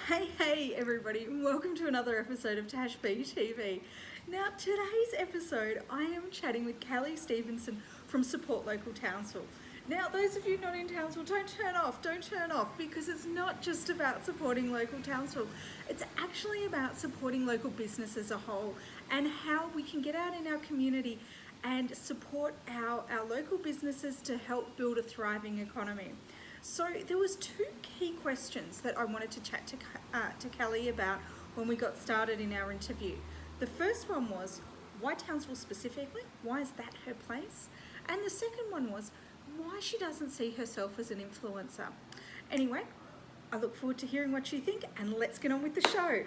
Hey everybody, and welcome to another episode of Tash B TV. Now today's episode I am chatting with Kellie Stephenson from Support Local Townsville. Now those of you not in Townsville, don't turn off because it's not just about supporting local Townsville. It's actually about supporting local business as a whole and how we can get out in our community and support our local businesses to help build a thriving economy. So there was two key questions that I wanted to chat to Kellie about when we got started in our interview. The first one was, why Townsville specifically? Why is that her place? And the second one was, why she doesn't see herself as an influencer. Anyway, I look forward to hearing what you think, and let's get on with the show.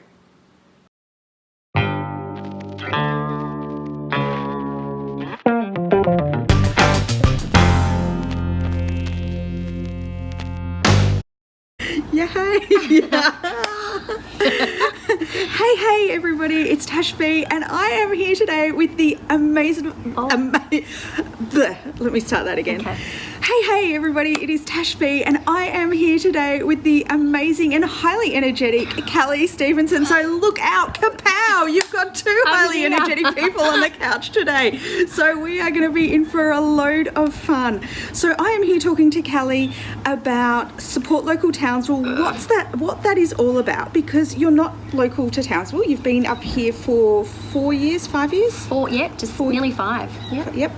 Hey everybody, it's Tash B and I am here today with the amazing let me start that again. Okay. Hey everybody, it is Tash B and I am here today with the amazing and highly energetic Kellie Stephenson. So look out, kapow, you've got two highly energetic people on the couch today. So we are going to be in for a load of fun. So I am here talking to Kellie about Support Local Townsville. What that is all about, because you're not local to Townsville. You've been up here for 5 years? Nearly 5. Yep.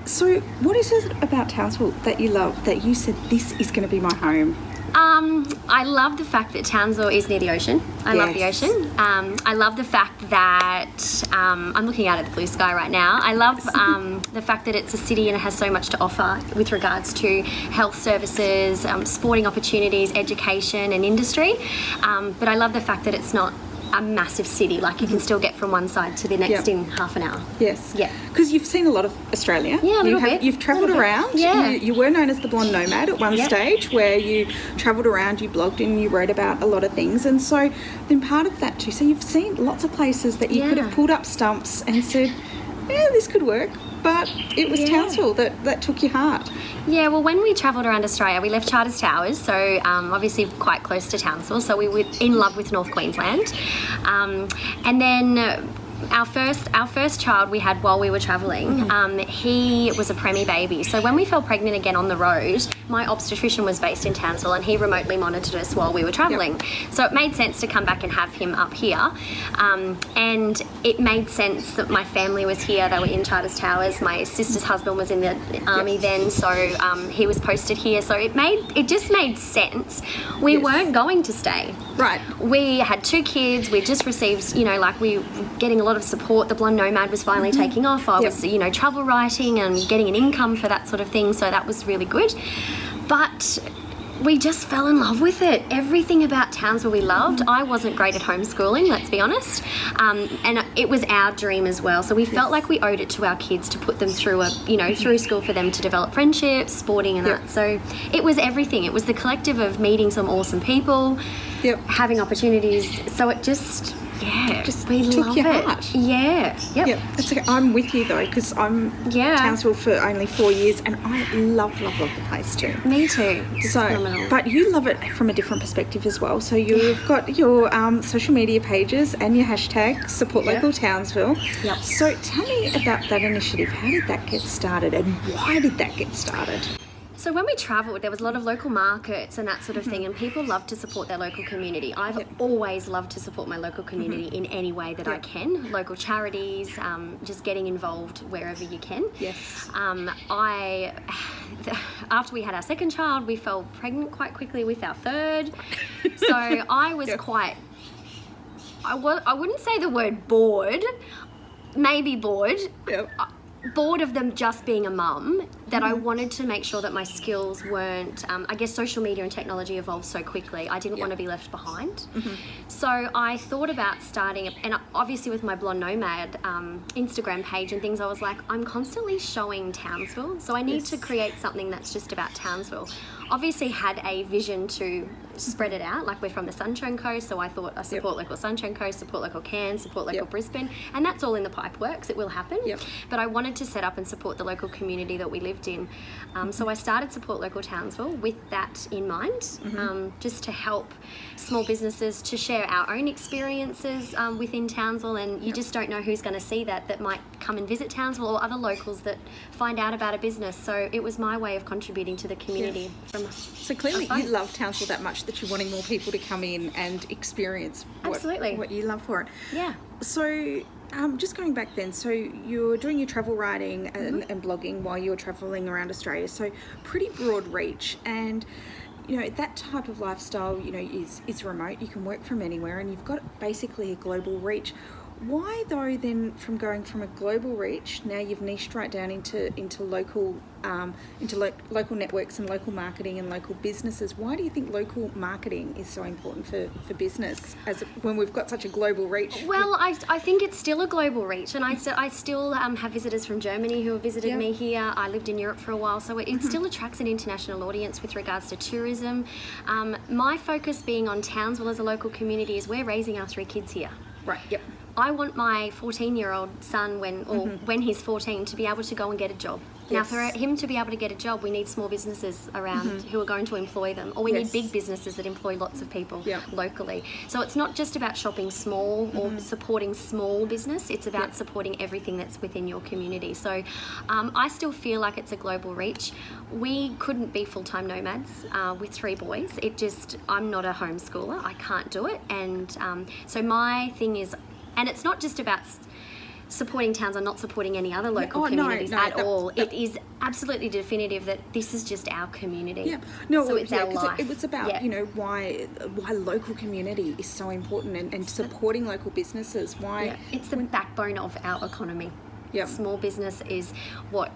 So what is it about Townsville that you love, that you said this is going to be my home? I love the fact that Townsville is near the ocean. I love the ocean. I love the fact that I'm looking out at the blue sky right now. I love the fact that it's a city and it has so much to offer with regards to health services, sporting opportunities, education and industry. But I love the fact that it's not a massive city, like you can still get from one side to the next in half an hour. Yes. Yeah. Because you've seen a lot of Australia. Yeah, a little bit. You've travelled around. Yeah. You were known as the Blonde Nomad at one stage, where you travelled around, you blogged and you wrote about a lot of things. And so then part of that too, so you've seen lots of places that you could have pulled up stumps and said, yeah, this could work. But it was Townsville that took your heart. Yeah, well, when we travelled around Australia, we left Charters Towers, so obviously quite close to Townsville, so we were in love with North Queensland. And then our first child we had while we were travelling, he was a preemie baby. So when we fell pregnant again on the road, my obstetrician was based in Townsville and he remotely monitored us while we were travelling. So it made sense to come back and have him up here. And it made sense that my family was here. They were in Charters Towers. My sister's husband was in the army then, so he was posted here. So it just made sense. We weren't going to stay. Right. We had 2 kids. We just received, we were getting a lot of support. The Blonde Nomad was finally taking off. I was, travel writing and getting an income for that sort of thing. So that was really good. But we just fell in love with it. Everything about Townsville we loved. I wasn't great at homeschooling, let's be honest. And it was our dream as well. So we felt like we owed it to our kids to put them through through school for them to develop friendships, sporting and that. So it was everything. It was the collective of meeting some awesome people, having opportunities. So it just we took love your it. heart. Yeah. Yep. That's okay. I'm with you though, because I'm Townsville for only 4 years and I love the place too. Me too. It's phenomenal. But you love it from a different perspective as well. So you've got your social media pages and your hashtag Support Local Townsville. Yep. So tell me about that initiative. How did that get started and why did that get started? So when we travelled, there was a lot of local markets and that sort of thing, and people love to support their local community. I've always loved to support my local community in any way that I can. Local charities, just getting involved wherever you can. Yes. After we had our second child, we fell pregnant quite quickly with our third. So I was quite, I wouldn't say the word bored, maybe bored. Yep. Bored of them just being a mum, that I wanted to make sure that my skills weren't, I guess social media and technology evolved so quickly, I didn't want to be left behind. So I thought about starting, and obviously with my Blonde Nomad Instagram page and things, I was like, I'm constantly showing Townsville, so I need to create something that's just about Townsville. obviously had a vision to spread it out. Like, we're from the Sunshine Coast, so I thought I support local Sunshine Coast, support local Cairns, support local Brisbane, and that's all in the pipe works. It will happen. But I wanted to set up and support the local community that we lived in. So I started Support Local Townsville with that in mind, just to help small businesses to share our own experiences within Townsville, and you just don't know who's going to see that might come and visit Townsville, or other locals that find out about a business. So it was my way of contributing to the community. So clearly you love Townsville that much that you're wanting more people to come in and experience what you love for it. Yeah. So just going back then, so you're doing your travel writing and blogging while you're travelling around Australia, so pretty broad reach. And you know, that type of lifestyle, you know, is remote. You can work from anywhere, and you've got basically a global reach. Why though then, from going from a global reach, now you've niched right down into local local networks and local marketing and local businesses? Why do you think local marketing is so important for business when we've got such a global reach? Well, I think it's still a global reach, and I still have visitors from Germany who have visited me here. I lived in Europe for a while, so it still attracts an international audience with regards to tourism. My focus being on Townsville as a local community is we're raising our 3 kids here. Right, yep. I want my 14-year-old son, when he's 14, to be able to go and get a job. Now, for him to be able to get a job, we need small businesses around who are going to employ them, or we need big businesses that employ lots of people locally. So it's not just about shopping small or supporting small business, it's about supporting everything that's within your community. So I still feel like it's a global reach. We couldn't be full-time nomads with 3 boys. I'm not a homeschooler, I can't do it. And so my thing is, and it's not just about supporting towns, I'm not supporting any other local communities at all. It is absolutely definitive that this is just our community. Yeah, no, so it's our life. It was about you know why local community is so important, and supporting local businesses. Why it's the backbone of our economy. Small business is what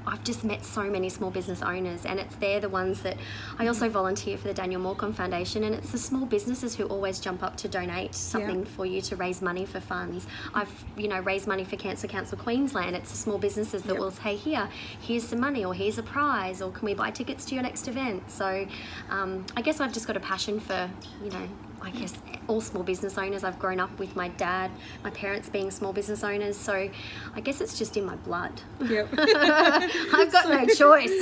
I've just met so many small business owners, and they're the ones that I also volunteer for the Daniel Morecambe Foundation, and it's the small businesses who always jump up to donate something for you to raise money for funds. I've raised money for Cancer Council Queensland. It's the small businesses that will say, here's some money, or here's a prize, or can we buy tickets to your next event? So I guess I've just got a passion for I guess all small business owners. I've grown up with my dad, my parents being small business owners, so I guess it's just in my blood. I've got no choice.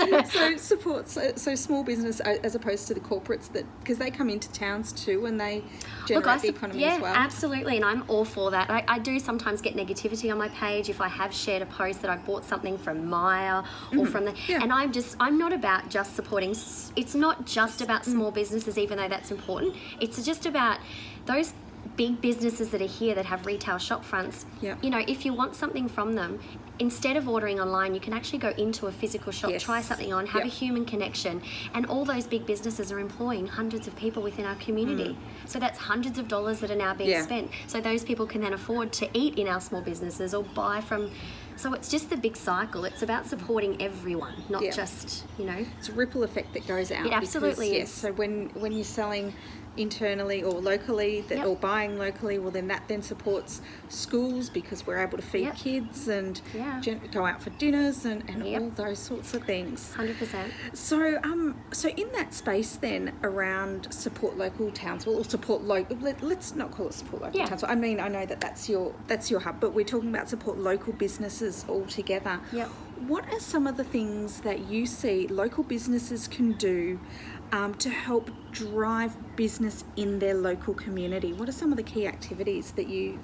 So small business as opposed to the corporates, because they come into towns too and they generate the economy as well. Absolutely, and I'm all for that. I do sometimes get negativity on my page if I have shared a post that I bought something from Maya or from and I'm not about just supporting. It's not just about small businesses, even though that's important. It's just about those big businesses that are here that have retail shop fronts. If you want something from them, instead of ordering online, you can actually go into a physical shop, try something on, have a human connection, and all those big businesses are employing hundreds of people within our community. So that's hundreds of dollars that are now being spent. So those people can then afford to eat in our small businesses or buy from. So it's just the big cycle. It's about supporting everyone, not just, It's a ripple effect that goes out. It absolutely is. So when you're selling internally or locally, or buying locally, well then that then supports schools, because we're able to feed kids and go out for dinners and all those sorts of things. 100%. So in that space then around Support Local Townsville, or Support Local, let's not call it Support Local Townsville. I mean, I know that's your hub, but we're talking about support local businesses altogether. What are some of the things that you see local businesses can do to help drive business in their local community? What are some of the key activities that you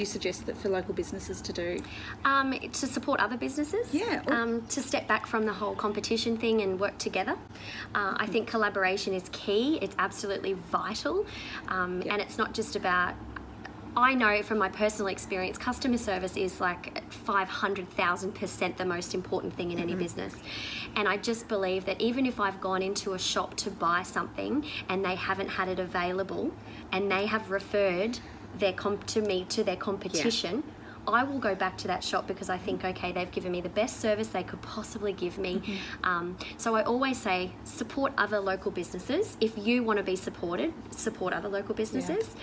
suggest that for local businesses to do? To support other businesses. To step back from the whole competition thing and work together. I think collaboration is key. It's absolutely vital. And it's not just about, I know from my personal experience, customer service is like 500,000% the most important thing in any business. And I just believe that even if I've gone into a shop to buy something and they haven't had it available and they have referred to their competition, I will go back to that shop because I think, okay, they've given me the best service they could possibly give me. So I always say support other local businesses. If you want to be supported, support other local businesses.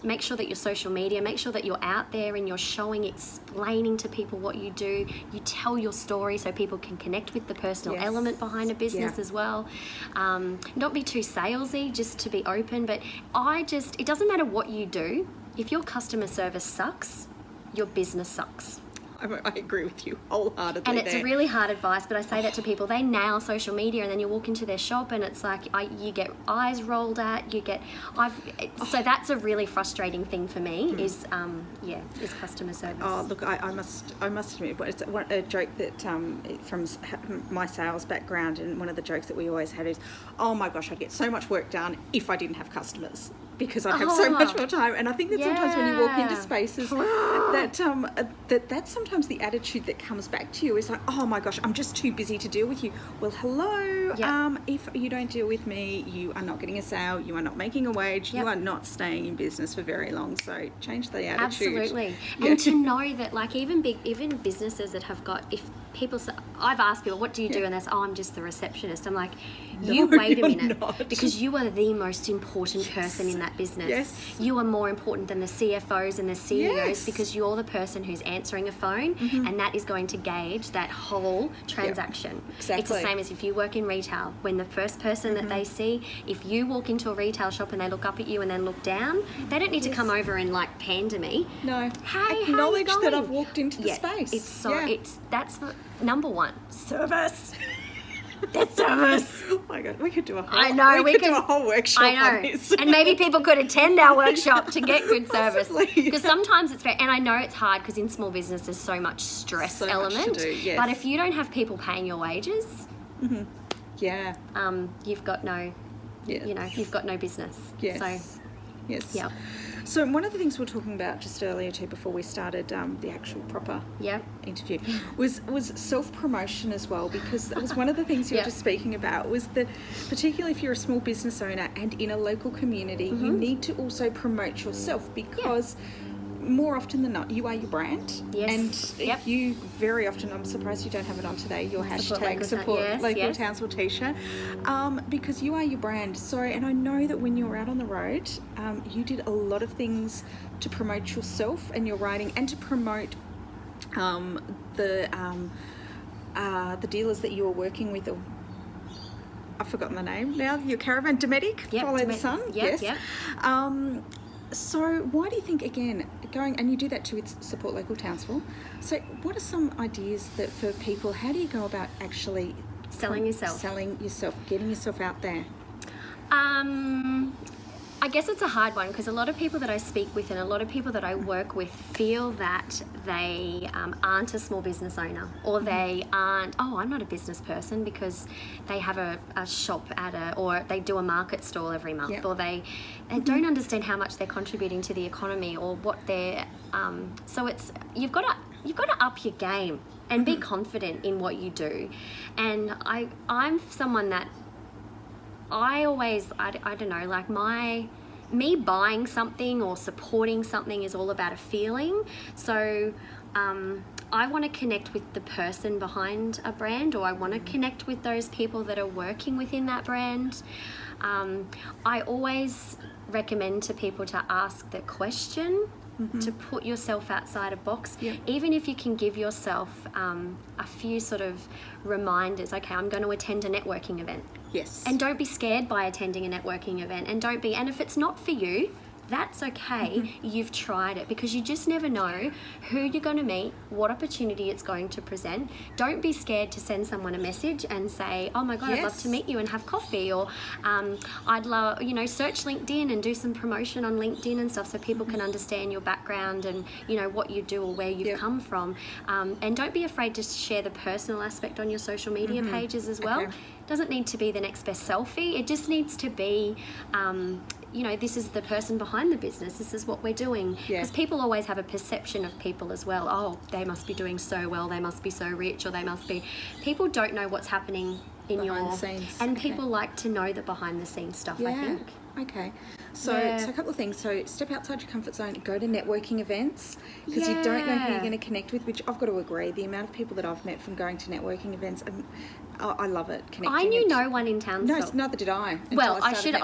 Make sure that your social media, make sure that you're out there and you're showing, explaining to people what you do. You tell your story so people can connect with the personal element behind a business as well. Not be too salesy, just to be open. But it doesn't matter what you do. If your customer service sucks, your business sucks. I agree with you wholeheartedly. And it's really hard advice, but I say that to people. They nail social media, and then you walk into their shop, and it's like you get eyes rolled at. So that's a really frustrating thing for me. Is customer service. Oh, look, I must admit, but it's a joke that from my sales background, and one of the jokes that we always had is, oh my gosh, I'd get so much work done if I didn't have customers, because I'd have so much more time. And I think that sometimes when you walk into spaces, that's sometimes the attitude that comes back to you is like, oh my gosh, I'm just too busy to deal with you. Well, hello. If you don't deal with me, you are not getting a sale, you are not making a wage, you are not staying in business for very long. So change the attitude. Absolutely. And to know that, like, even businesses that have got, if people say, I've asked people, what do you do? And they say, oh, I'm just the receptionist. I'm like, you wait a minute, because you are the most important person in that business. You are more important than the CFOs and the CEOs, because you're the person who's answering a phone, and that is going to gauge that whole transaction. Exactly. It's the same as if you work in retail. When the first person that they see, if you walk into a retail shop and they look up at you and then look down, they don't need to come over and like pander me. No. Hey, acknowledge how you that going? I've walked into the space. That's number one. Service. That's service. Oh my God, we could do a whole. I know we could do a whole workshop. I know, on this. and maybe people could attend our workshop to get good service. Possibly. Because sometimes it's and I know it's hard because in small business there's so much stress element. Much to do, yes. But if you don't have people paying your wages, you've got no, you've got no business. Yes. So, yes. Yeah. So one of the things we were talking about just earlier too, before we started the actual proper interview, was self-promotion as well, because that was one of the things you were just speaking about, was that particularly if you're a small business owner and in a local community, you need to also promote yourself, because more often than not, you are your brand. Yes. And you very often, I'm surprised you don't have it on today, your hashtag Support Local Townsville t-shirt, because you are your brand. So, and I know that when you're out on the road, you did a lot of things to promote yourself and your writing, and to promote the dealers that you were working with. I've forgotten the name now. Your caravan, Dometic, Follow the Sun. So why do you think, again, and you do that too with Support Local Townsville, so what are some ideas that for people, how do you go about actually selling yourself, getting yourself out there? I guess it's a hard one, because a lot of people that I speak with and a lot of people that I work with feel that they aren't a small business owner, or they aren't, I'm not a business person, because they have a shop or they do a market stall every month, or they don't understand how much they're contributing to the economy, or what they're, so it's, you've got to up your game and be confident in what you do. And I'm someone that I always, I don't know, like me buying something or supporting something is all about a feeling. So I want to connect with the person behind a brand, or I want to connect with those people that are working within that brand. I always recommend to people to ask the question, to put yourself outside a box, even if you can give yourself a few sort of reminders. Okay, I'm going to attend a networking event. Yes. And don't be scared by attending a networking event, and if it's not for you, that's okay. You've tried it, because you just never know who you're going to meet, what opportunity it's going to present. Don't be scared to send someone a message and say, oh my God, I'd love to meet you and have coffee, or I'd love, search LinkedIn and do some promotion on LinkedIn and stuff, so people can understand your background and, what you do or where you've come from. And don't be afraid to share the personal aspect on your social media pages as well. Okay. Doesn't need to be the next best selfie. It just needs to be, this is the person behind the business. This is what we're doing. Because people always have a perception of people as well. Oh, they must be doing so well. They must be so rich, or they must be. People don't know what's happening in behind the scenes. And people like to know the behind the scenes stuff, I think. Okay. So Yeah. a couple of things. So step outside your comfort zone, go to networking events, because you don't know who you're going to connect with, which I've got to agree. The amount of people that I've met from going to networking events, I love it. Connecting. I knew no one in Townsville. No, neither did I. Well, I should.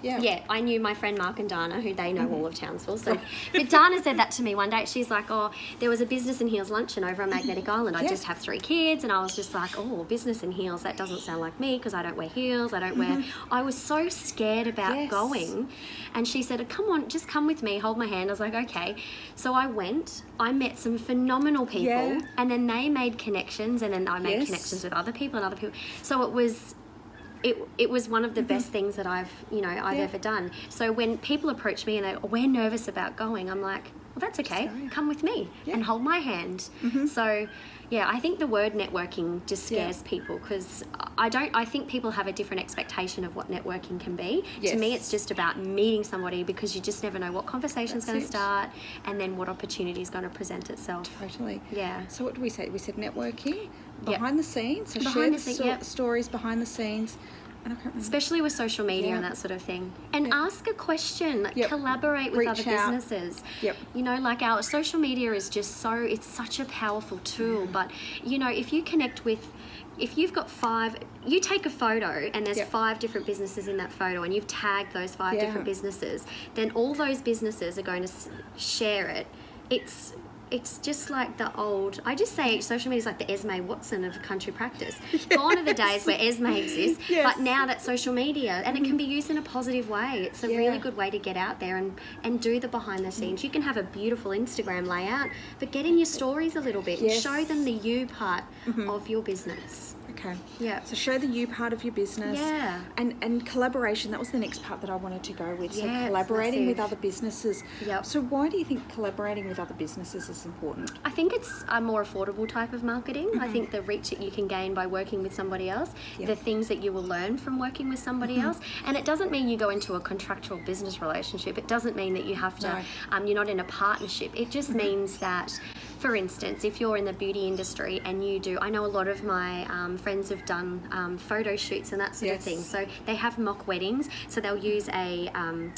Yeah. I knew my friend Mark and Dana, who they know all of Townsville. So, but Dana said that to me one day. She's like, "Oh, there was a business in heels luncheon over on Magnetic Island. I just have 3 kids," and I was just like, "Oh, business in heels. That doesn't sound like me because I don't wear heels. I don't wear." I was so scared about going, and she said, "Come on, just come with me. Hold my hand." I was like, "Okay." So I went. I met some phenomenal people, and then they made connections, and then I made connections with other people and other people. So it was one of the best things that I've ever done. So when people approach me and we're nervous about going, I'm like, well, that's okay. Come with me and hold my hand. So yeah, I think the word networking just scares people, because I think people have a different expectation of what networking can be. To me, it's just about meeting somebody, because you just never know what conversation's going to start and then what opportunity is going to present itself. Totally. Yeah. So what do we say? We said networking, behind the scenes. So Behind share the the stories behind the scenes. And I can't remember. Especially with social media and that sort of thing. And ask a question, collaborate with Reach other out. businesses. Yep. You know, like our social media is just it's such a powerful tool. But, you know, if you connect with, if you've got 5, you take a photo and there's 5 different businesses in that photo and you've tagged those 5 different businesses, then all those businesses are going to share it. It's just like the old, I just say social media is like the Esme Watson of country practice. Gone are the days where Esme exists, but now that's social media, and it can be used in a positive way. It's a really good way to get out there and do the behind the scenes. You can have a beautiful Instagram layout, but get in your stories a little bit and show them the you part of your business. Okay. Yeah. So show the you part of your business. Yeah. And collaboration, that was the next part that I wanted to go with. So collaborating with other businesses. Yep. So why do you think collaborating with other businesses is important? I think it's a more affordable type of marketing. I think the reach that you can gain by working with somebody else, the things that you will learn from working with somebody else. And it doesn't mean you go into a contractual business relationship. It doesn't mean that you have to, you're not in a partnership. It just means that, for instance, if you're in the beauty industry and you do, I know a lot of my friends have done photo shoots and that sort of thing. So they have mock weddings. So they'll use a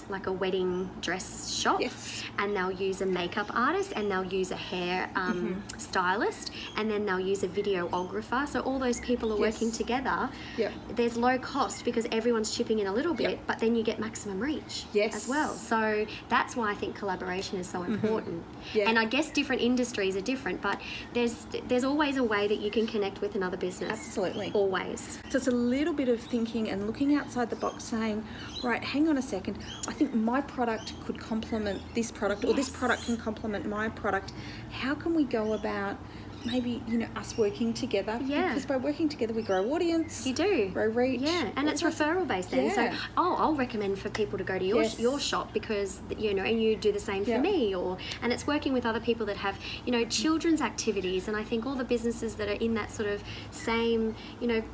wedding dress shop, and they'll use a makeup artist, and they'll use a hair stylist, and then they'll use a videographer. So all those people are working together. There's low cost because everyone's chipping in a little bit, but then you get maximum reach as well. So that's why I think collaboration is so important. And I guess different industries are different, but there's always a way that you can connect with another business. Absolutely. Always. So it's a little bit of thinking and looking outside the box, saying, right, hang on a second, I think my product could complement this product, or this product can complement my product. How can we go about maybe, us working together? Because by working together we grow audience. You do. Grow reach. Yeah, and it's referral based then. So I'll recommend for people to go to your shop because, and you do the same for me, and it's working with other people that have, children's activities, and I think all the businesses that are in that sort of same,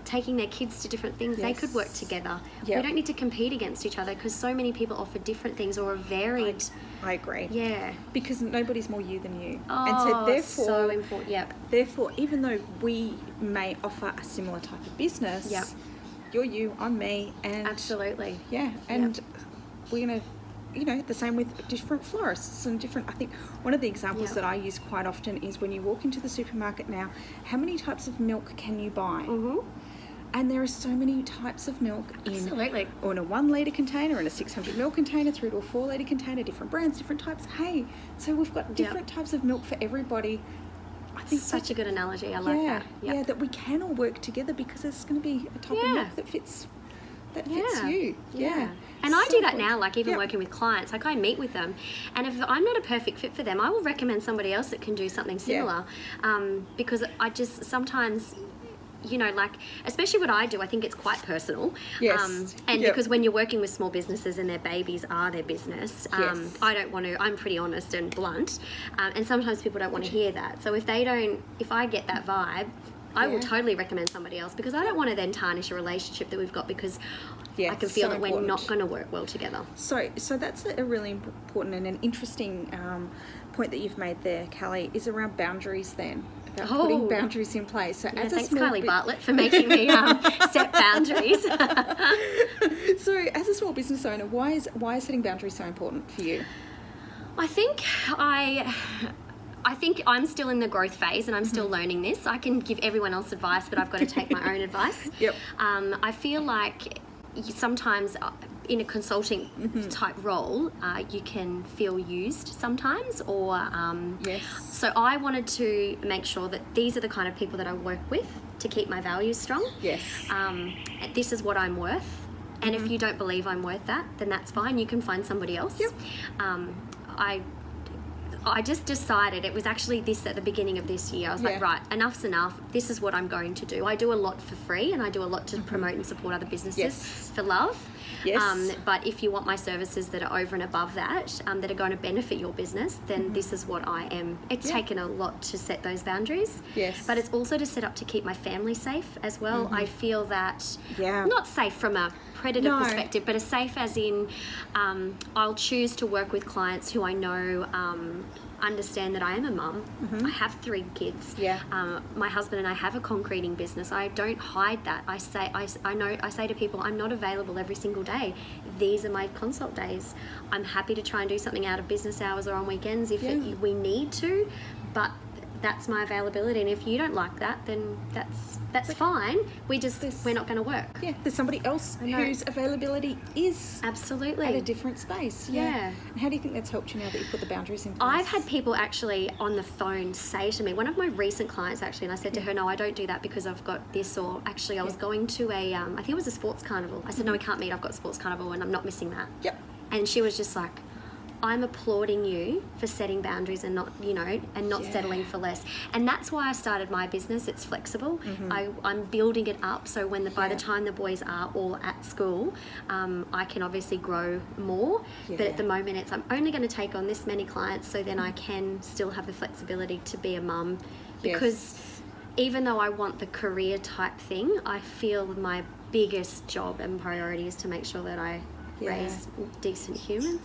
taking their kids to different things, they could work together. We don't need to compete against each other because so many people offer different things or are varied. I agree. Yeah. Because nobody's more you than you. Oh, and so therefore, so important. Yep. Therefore, even though we may offer a similar type of business, you're you, I'm me, and absolutely. Yeah, and we're gonna, the same with different florists and different. I think one of the examples that I use quite often is when you walk into the supermarket now, how many types of milk can you buy? And there are so many types of milk in a 1 litre container, in a 600 ml container, through to a 4 litre container, different brands, different types. Hey, so we've got different types of milk for everybody. I think such a good analogy. I like that. Yeah, that we can all work together because there's going to be a type of milk that fits you. Yeah. And I do that now, like even working with clients, like I meet with them, and if I'm not a perfect fit for them, I will recommend somebody else that can do something similar, because I just sometimes, like, especially what I do, I think it's quite personal. And because when you're working with small businesses and their babies are their business, I don't want to, I'm pretty honest and blunt, and sometimes people don't want to hear that. So if I get that vibe, I will totally recommend somebody else, because I don't want to then tarnish a relationship that we've got because I can feel that we're not going to work well together. So that's a really important and an interesting point that you've made there, Kellie, is around boundaries then. about putting boundaries in place. So yeah, thanks Kylie Bartlett for making me set boundaries. So as a small business owner, why is setting boundaries so important for you? I think I'm still in the growth phase and I'm still learning this. I can give everyone else advice, but I've got to take my own advice. Yep. I feel like sometimes in a consulting type role, you can feel used sometimes, or yes. So I wanted to make sure that these are the kind of people that I work with to keep my values strong. Yes. This is what I'm worth, and if you don't believe I'm worth that, then that's fine. You can find somebody else. Yep. I just decided, it was actually this at the beginning of this year, I was like, right, enough's enough. This is what I'm going to do. I do a lot for free and I do a lot to promote and support other businesses for love. Yes. But if you want my services that are over and above that, that are going to benefit your business, then this is what I am. It's taken a lot to set those boundaries. Yes. But it's also to set up to keep my family safe as well. I feel that, not safe from a predator perspective, but as safe as in I'll choose to work with clients who I know understand that I am a mum. I have 3 kids. My husband and I have a concreting business. I don't hide that. I say to people, I'm not available every single day. These are my consult days. I'm happy to try and do something out of business hours or on weekends if we need to, but that's my availability, and if you don't like that, then that's fine. We're not going to work. Yeah, there's somebody else whose availability is absolutely at a different space. Yeah. And how do you think that's helped you now that you've put the boundaries in place? I've had people actually on the phone say to me, one of my recent clients actually, and I said to her, no, I don't do that because I've got this, or actually I was going to a, I think it was a sports carnival. I said, no, we can't meet. I've got a sports carnival and I'm not missing that. Yep. And she was just like, I'm applauding you for setting boundaries and not, not settling for less. And that's why I started my business. It's flexible. I'm building it up so by the time the boys are all at school, I can obviously grow more. But at the moment, I'm only going to take on this many clients, so then I can still have the flexibility to be a mum. Because even though I want the career type thing, I feel my biggest job and priority is to make sure that I raise decent humans.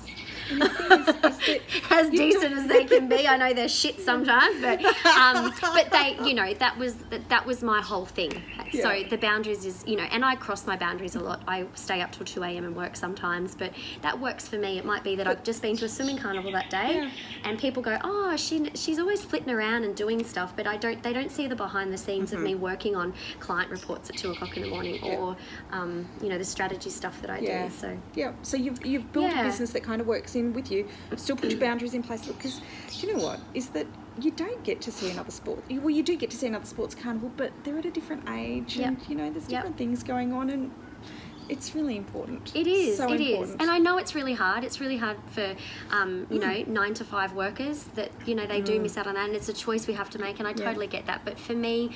And the thing is that as decent as they can be. I know they're shit sometimes, but they, that was my whole thing. So the boundaries is, and I cross my boundaries a lot. I stay up till 2 a.m. and work sometimes, but that works for me. It might be that I've just been to a swimming carnival that day, and people go, oh, she's always flitting around and doing stuff, but they don't see the behind the scenes of me working on client reports at 2 o'clock in the morning, or the strategy stuff that I do. So so you've built a business that kind of works in with you, still put your boundaries in place, because do you know what is that you don't get to see another sport. Well, you do get to see another sports carnival, but they're at a different age, and there's different things going on, and it's really important. It is. So it important. Is, and I know it's really hard. It's really hard for 9 to 5 workers that they do miss out on that, and it's a choice we have to make. And I totally get that. But for me,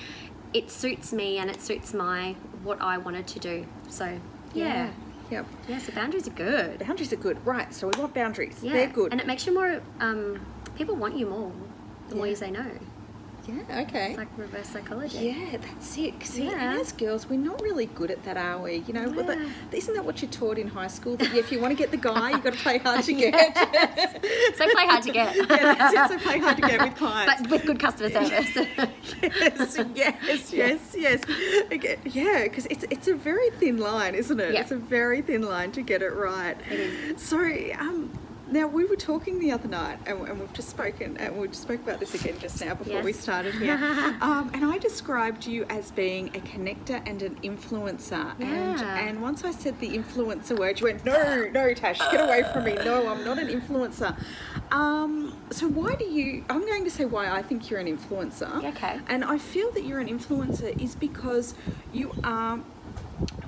it suits me, and it suits what I wanted to do. So Yep. Yeah, so boundaries are good. Boundaries are good. Right, so we want boundaries. Yeah. They're good. And it makes you more, people want you more the more you say no. Yeah, okay. It's like reverse psychology. Yeah, that's it. See, and as girls, we're not really good at that, are we? Isn't that what you're taught in high school? That if you want to get the guy, you've got to play hard to get. So play hard to get. That's it. So play hard to get with clients. But with good customer service. yes. Again, because it's a very thin line, isn't it? Yeah. It's a very thin line to get it right. It is. So, now, we were talking the other night, and we've just spoken, and we spoke about this again just now before we started here. And I described you as being a connector and an influencer. Yeah. And once I said the influencer word, you went, no, Tash, get away from me. No, I'm not an influencer. So I'm going to say why I think you're an influencer. Okay. And I feel that you're an influencer is because you are...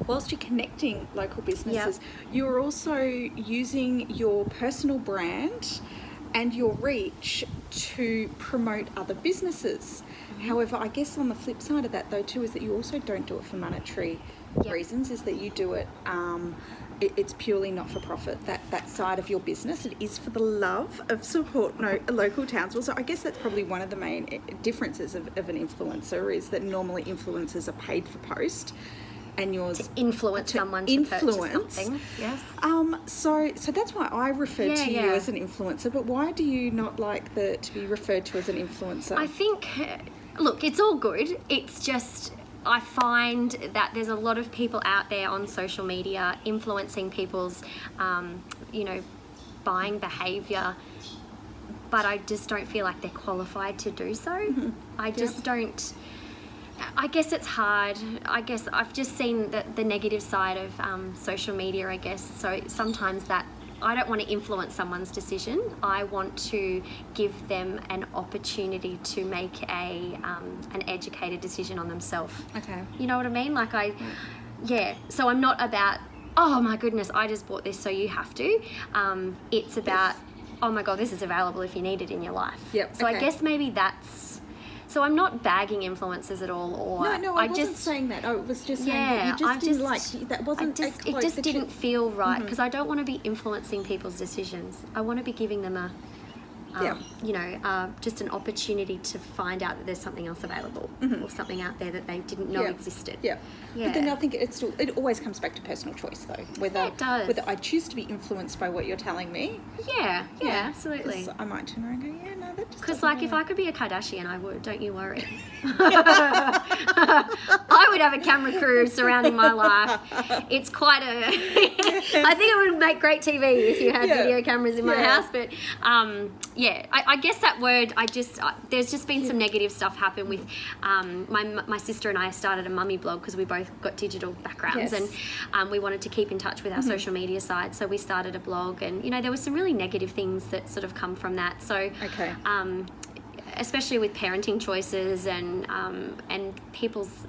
Whilst you're connecting local businesses, you're also using your personal brand and your reach to promote other businesses. However, I guess on the flip side of that, though, too, is that you also don't do it for monetary reasons, is that you do it, it's purely not for profit, that side of your business. It is for the love of Support Local Townsville. So I guess that's probably one of the main differences of an influencer, is that normally influencers are paid for post. And yours to influence someone to purchase something. Yes. So that's why I refer to you as an influencer. But why do you not like to be referred to as an influencer? I think look, it's all good. It's just, I find that there's a lot of people out there on social media influencing people's, buying behaviour, but I just don't feel like they're qualified to do so. I just don't. I guess it's hard. I guess I've just seen the negative side of social media, I guess. So sometimes that I don't want to influence someone's decision. I want to give them an opportunity to make an educated decision on themselves. Okay. You know what I mean? Like So I'm not about, oh my goodness, I just bought this so you have to. It's about, oh my God, this is available if you need it in your life. Yep. So I guess maybe that's. So I'm not bagging influencers at all, or no, I wasn't saying that. I was just saying that you just didn't like that. Wasn't it just didn't feel right because I don't want to be influencing people's decisions. I want to be giving them just an opportunity to find out that there's something else available or something out there that they didn't know existed. Yeah. But then I think it always comes back to personal choice though. Whether I choose to be influenced by what you're telling me. Yeah, absolutely. I might turn around and go, yeah, no, that just because like if I could be a Kardashian, I would. Don't you worry. I would have a camera crew surrounding my life. It's quite a. I think it would make great TV if you had video cameras in my house. But I guess that word. There's just been some negative stuff happen with my sister and I started a mummy blog because we both got digital backgrounds and we wanted to keep in touch with our social media side. So we started a blog, and there were some really negative things that sort of come from that. So especially with parenting choices and people's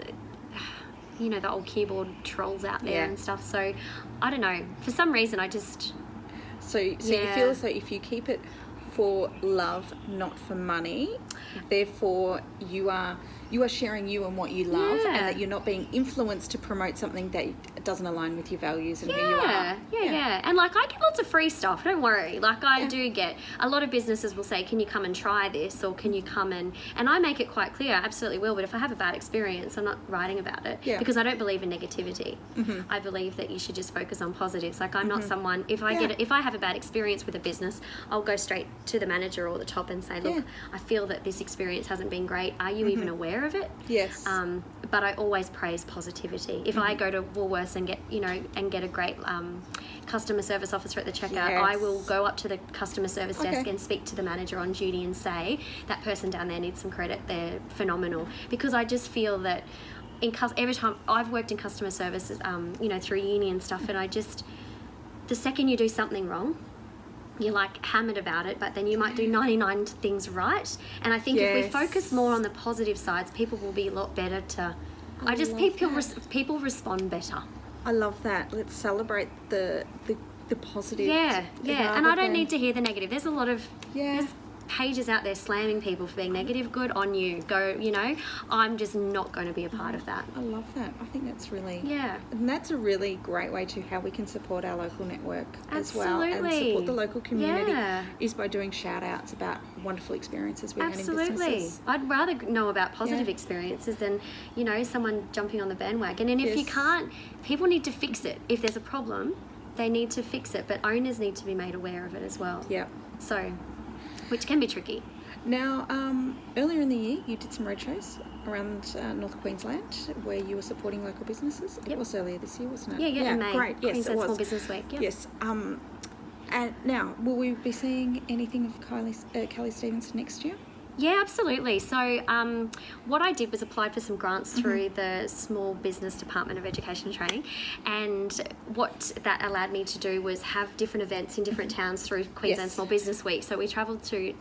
the old keyboard trolls out there and stuff. So I don't know, for some reason I just you feel as though if you keep it for love, not for money, therefore you are sharing you and what you love, and that you're not being influenced to promote something that doesn't align with your values and who you are. And like I get lots of free stuff, don't worry. Like I do get a lot of businesses will say, can you come and try this, or can you come and I make it quite clear, I absolutely will, but if I have a bad experience, I'm not writing about it because I don't believe in negativity. I believe that you should just focus on positives. Like I'm not someone, if I have a bad experience with a business, I'll go straight to the manager or the top and say, look, I feel that this experience hasn't been great. Are you even aware of it? Yes. But I always praise positivity. If I go to Woolworths and get a great customer service officer at the checkout, I will go up to the customer service desk and speak to the manager on duty and say, that person down there needs some credit, they're phenomenal. Because I just feel that every time I've worked in customer services, through uni and stuff, and the second you do something wrong, you're like hammered about it, but then you might do 99 things right. And I think if we focus more on the positive sides, people will be a lot better to. People respond better. I love that. Let's celebrate the positive. And I don't need to hear the negative. There's a lot of there's pages out there slamming people for being negative. Good on you. Go. I'm just not going to be a part of that. I love that. I think that's really and that's a really great way to how we can support our local network as well, and support the local community is by doing shout outs about wonderful experiences we're having in businesses. I'd rather know about positive experiences than someone jumping on the bandwagon. And if you can't, people need to fix it. If there's a problem, they need to fix it, but owners need to be made aware of it as well. So which can be tricky. Now, earlier in the year, you did some roadshows around North Queensland where you were supporting local businesses. It was earlier this year, wasn't it? In May. Great. Yes, Queensland it was. Small Business Week. Yes. And now, will we be seeing anything of Kellie Stephenson next year? Yeah, absolutely. So what I did was applied for some grants through the Small Business Department of Education and Training, and what that allowed me to do was have different events in different towns through Queensland Small Business Week. So we travelled to,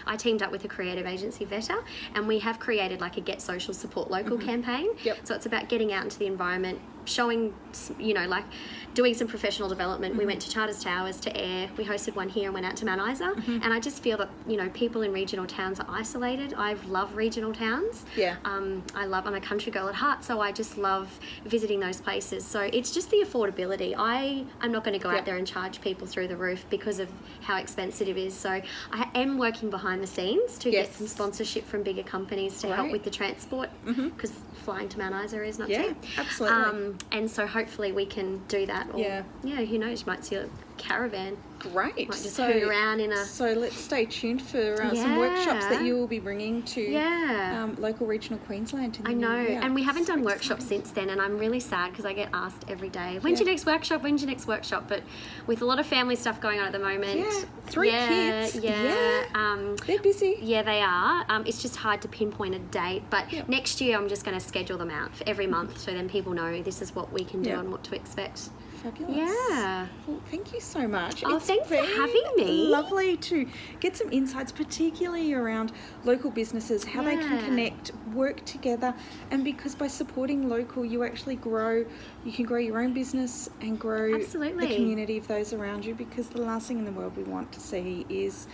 I teamed up with a creative agency, Veta, and we have created like a Get Social Support Local campaign. So it's about getting out into the environment, showing, like doing some professional development. We went to Charters Towers to Air. We hosted one here and went out to Mount Isa. And I just feel that, people in regional towns are isolated. I love regional towns. I'm a country girl at heart, so I just love visiting those places. So it's just the affordability. I'm not going to go out there and charge people through the roof because of how expensive it is. So I am working behind the scenes to get some sponsorship from bigger companies to help with the transport, because flying to Mount Isa is not cheap. Absolutely. And so hopefully we can do that. Or, who knows, you might see caravan. Great. Might just hoot around in a... So let's stay tuned for some workshops that you will be bringing to local regional Queensland. In the new year. And we haven't done workshops since then, and I'm really sad because I get asked every day, when's your next workshop, when's your next workshop? But with a lot of family stuff going on at the moment. 3 kids. They're busy. Yeah, they are. It's just hard to pinpoint a date, but next year I'm just going to schedule them out for every month so then people know this is what we can do and what to expect. Fabulous. Yeah. Well, thank you so much. Oh, thanks for having me. Lovely to get some insights, particularly around local businesses, how they can connect, work together, and because by supporting local, you actually grow. You can grow your own business and grow the community of those around you. Because the last thing in the world we want to see is,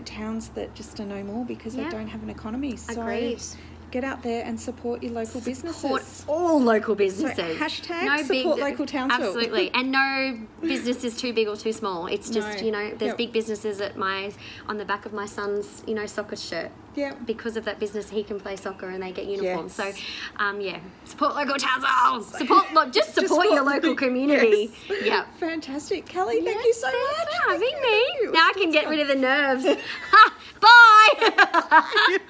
towns that just are no more because they don't have an economy. So Agreed. Get out there and support your local businesses. Support all local businesses. So hashtag support local Townsville. Absolutely. And no business is too big or too small. It's just, there's big businesses on the back of my son's, soccer shirt. Yeah. Because of that business, he can play soccer and they get uniforms. So, support local Townsville. Support your local community. Yes. Yeah. Fantastic. Kellie, thank you so much. Thanks for having me. Now I can get rid of the nerves. Bye.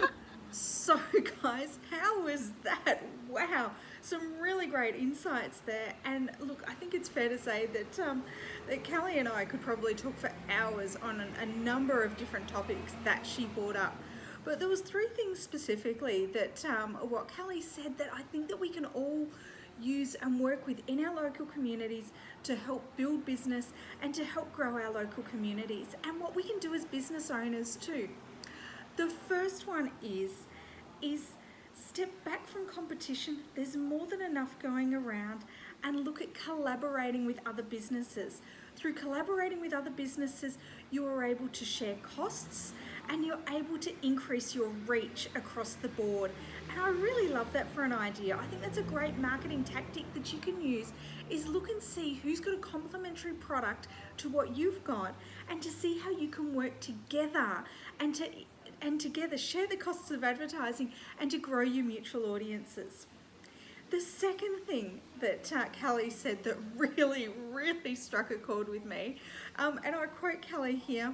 So guys, how was that? Wow, some really great insights there. And look, I think it's fair to say that that Kellie and I could probably talk for hours on a number of different topics that she brought up. But there was 3 things specifically that what Kellie said that I think that we can all use and work with in our local communities to help build business and to help grow our local communities, and what we can do as business owners too. The first one is step back from competition. There's more than enough going around, and look at collaborating with other businesses. Through collaborating with other businesses, you are able to share costs and you're able to increase your reach across the board. And I really love that for an idea. I think that's a great marketing tactic that you can use, is look and see who's got a complementary product to what you've got, and to see how you can work together and together share the costs of advertising and to grow your mutual audiences. The second thing that Kellie said that really, really struck a chord with me, and I quote Kellie here,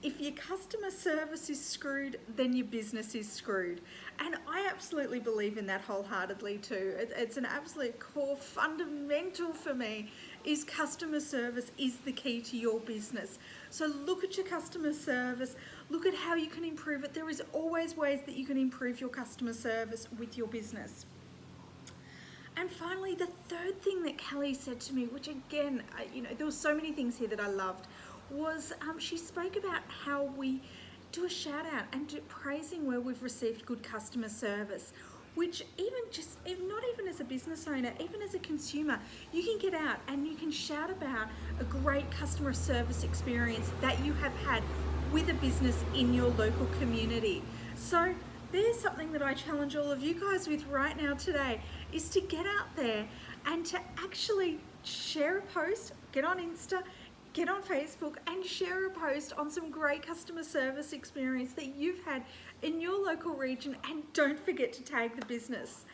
"If your customer service is screwed, then your business is screwed." And I absolutely believe in that wholeheartedly too. It's an absolute core fundamental for me, is customer service is the key to your business. So look at your customer service, look at how you can improve it. There is always ways that you can improve your customer service with your business. And finally, the third thing that Kellie said to me, which again, there were so many things here that I loved, was she spoke about how we do a shout out and do praising where we've received good customer service, which not even as a business owner, even as a consumer, you can get out and you can shout about a great customer service experience that you have had with a business in your local community. So there's something that I challenge all of you guys with right now today, is to get out there and to actually share a post, get on Insta, get on Facebook and share a post on some great customer service experience that you've had in your local region, and don't forget to tag the business.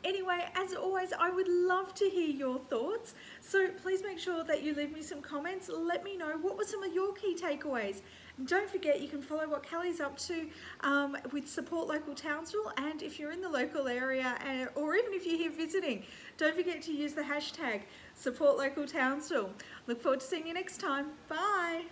Anyway, as always, I would love to hear your thoughts, so please make sure that you leave me some comments. Let me know what were some of your key takeaways. And don't forget, you can follow what Kellie's up to with Support Local Townsville, and if you're in the local area or even if you're here visiting, don't forget to use the hashtag Support Local Townsville. Look forward to seeing you next time. Bye.